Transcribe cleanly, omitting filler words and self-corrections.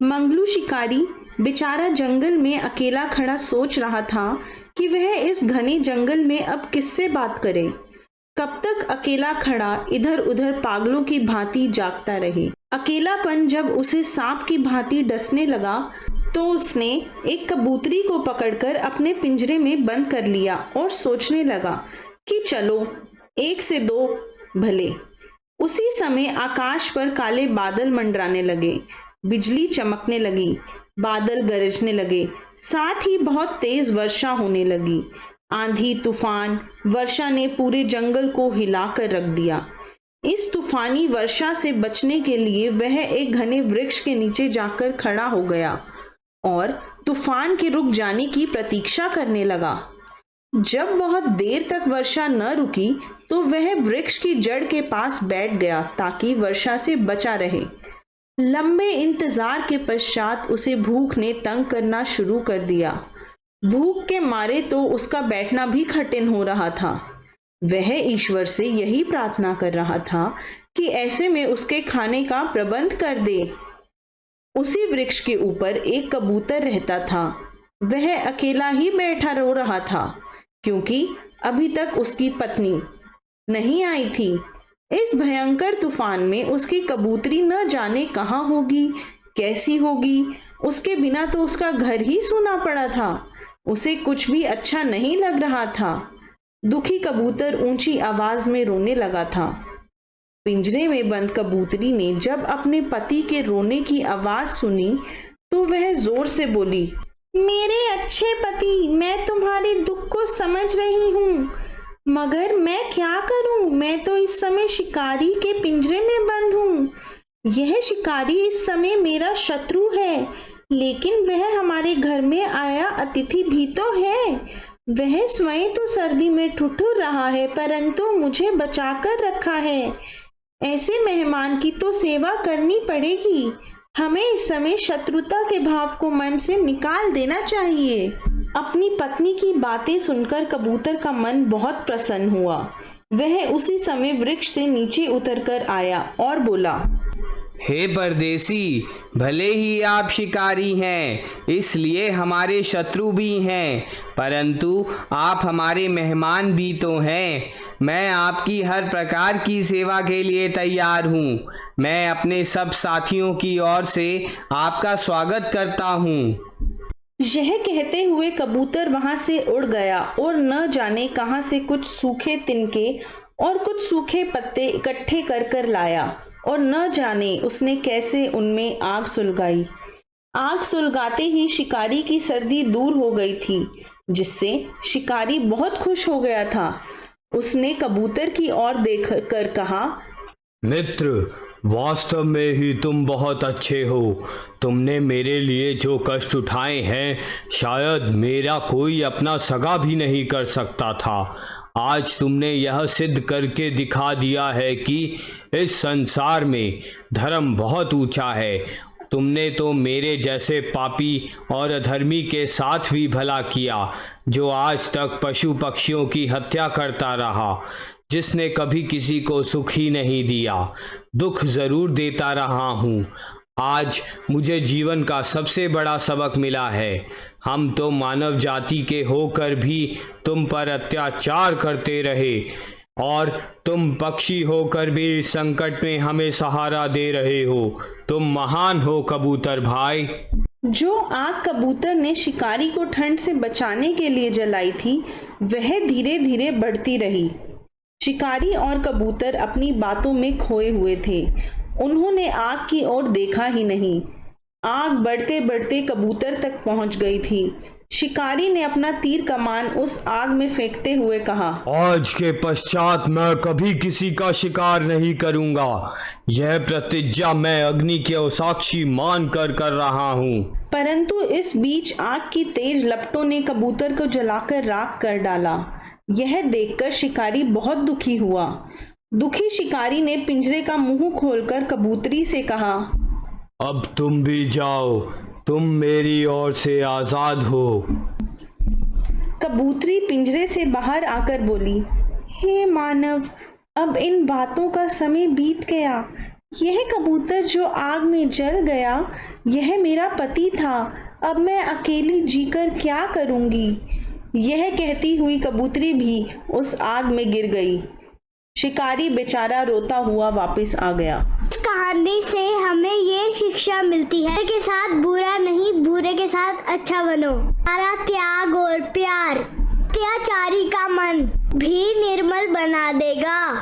मंगलू शिकारी बेचारा जंगल में अकेला खड़ा सोच रहा था कि वह इस घने जंगल में अब किससे बात करे। कब तक अकेला खड़ा इधर उधर पागलों की भांति जागता रहे। अकेलापन जब उसे सांप की भांति डसने लगा तो उसने एक कबूतरी को पकड़कर अपने पिंजरे में बंद कर लिया और सोचने लगा कि चलो एक से दो भले। उसी समय आकाश पर काले बादल मंडराने लगे, बिजली चमकने लगी, बादल गरजने लगे, साथ ही बहुत तेज वर्षा होने लगी। आंधी तूफान वर्षा ने पूरे जंगल को हिलाकर रख दिया। इस तूफानी वर्षा से बचने के लिए वह एक घने वृक्ष के नीचे जाकर खड़ा हो गया और तूफान के रुक जाने की प्रतीक्षा करने लगा। जब बहुत देर तक वर्षा न रुकी तो वह वृक्ष की जड़ के पास बैठ गया ताकि वर्षा से बचा रहे। लंबे इंतजार के पश्चात उसे भूख ने तंग करना शुरू कर दिया। भूख के मारे तो उसका बैठना भी कठिन हो रहा था। वह ईश्वर से यही प्रार्थना कर रहा था कि ऐसे में उसके खाने का प्रबंध कर दे। उसी वृक्ष के ऊपर एक कबूतर रहता था। वह अकेला ही बैठा रो रहा था क्योंकि अभी तक उसकी पत्नी नहीं आई थी। इस भयंकर तूफान में उसकी कबूतरी न जाने कहाँ होगी, कैसी होगी। उसके बिना तो उसका घर ही सूना पड़ा था। उसे कुछ भी अच्छा नहीं लग रहा था। दुखी कबूतर ऊंची आवाज में रोने लगा था। पिंजरे में बंद कबूतरी ने जब अपने पति के रोने की आवाज सुनी तो वह जोर से बोली, मेरे अच्छे पति, मैं तुम्हारे दुख को समझ रही हूँ, मगर मैं क्या करूं? मैं तो इस समय शिकारी के पिंजरे में बंद हूँ। यह शिकारी इस समय मेरा शत्रु है, लेकिन वह हमारे घर में आया अतिथि भी तो है। वह स्वयं तो सर्दी में ठिठुर रहा है, परंतु मुझे बचाकर रखा है। ऐसे मेहमान की तो सेवा करनी पड़ेगी। हमें इस समय शत्रुता के भाव को मन से निकाल देना चाहिए। अपनी पत्नी की बातें सुनकर कबूतर का मन बहुत प्रसन्न हुआ। वह उसी समय वृक्ष से नीचे उतरकर आया और बोला, हे परदेसी, भले ही आप शिकारी हैं, इसलिए हमारे शत्रु भी हैं, परंतु आप हमारे मेहमान भी तो हैं। मैं आपकी हर प्रकार की सेवा के लिए तैयार हूँ। मैं अपने सब साथियों की ओर से आपका स्वागत करता हूँ। यह कहते हुए कबूतर वहां से उड़ गया और न जाने कहां से कुछ सूखे तिनके और कुछ सूखे पत्ते इकट्ठे कर कर लाया और न जाने उसने कैसे उनमें आग सुलगाई। आग सुलगाते ही शिकारी की सर्दी दूर हो गई थी, जिससे शिकारी बहुत खुश हो गया था। उसने कबूतर की ओर देख कर कहा, मित्र, वास्तव में ही तुम बहुत अच्छे हो। तुमने मेरे लिए जो कष्ट उठाए हैं, शायद मेरा कोई अपना सगा भी नहीं कर सकता था। आज तुमने यह सिद्ध करके दिखा दिया है कि इस संसार में धर्म बहुत ऊंचा है। तुमने तो मेरे जैसे पापी और अधर्मी के साथ भी भला किया, जो आज तक पशु पक्षियों की हत्या करता रहा, जिसने कभी किसी को सुख ही नहीं दिया, दुख जरूर देता रहा हूँ। आज मुझे जीवन का सबसे बड़ा सबक मिला है। हम तो मानव जाति के होकर भी तुम पर अत्याचार करते रहे, और तुम पक्षी होकर भी इस संकट में हमें सहारा दे रहे हो। तुम महान हो कबूतर भाई। जो आग कबूतर ने शिकारी को ठंड से बचाने के लिए जलाई थी, वह धीरे धीरे बढ़ती रही। शिकारी और कबूतर अपनी बातों में खोए हुए थे। उन्होंने आग की ओर देखा ही नहीं। आग बढ़ते बढ़ते कबूतर तक पहुंच गई थी। शिकारी ने अपना तीर कमान उस आग में फेंकते हुए कहा, आज के पश्चात मैं कभी किसी का शिकार नहीं करूंगा। यह प्रतिज्ञा मैं अग्नि के साक्षी मान कर रहा हूँ। परंतु इस बीच आग की तेज लपटों ने कबूतर को जलाकर राख कर डाला। यह देखकर शिकारी बहुत दुखी हुआ। दुखी शिकारी ने पिंजरे का मुंह खोलकर कबूतरी से कहा, अब तुम भी जाओ, तुम मेरी ओर से आजाद हो। कबूतरी पिंजरे से बाहर आकर बोली, हे मानव, अब इन बातों का समय बीत गया। यह कबूतर जो आग में जल गया, यह मेरा पति था। अब मैं अकेली जीकर क्या करूंगी? यह कहती हुई कबूतरी भी उस आग में गिर गई। शिकारी बेचारा रोता हुआ वापस आ गया। इस कहानी से हमें ये शिक्षा मिलती है कि साथ बुरा नहीं, बुरे के साथ अच्छा बनो। सारा त्याग और प्यार अत्याचारी का मन भी निर्मल बना देगा।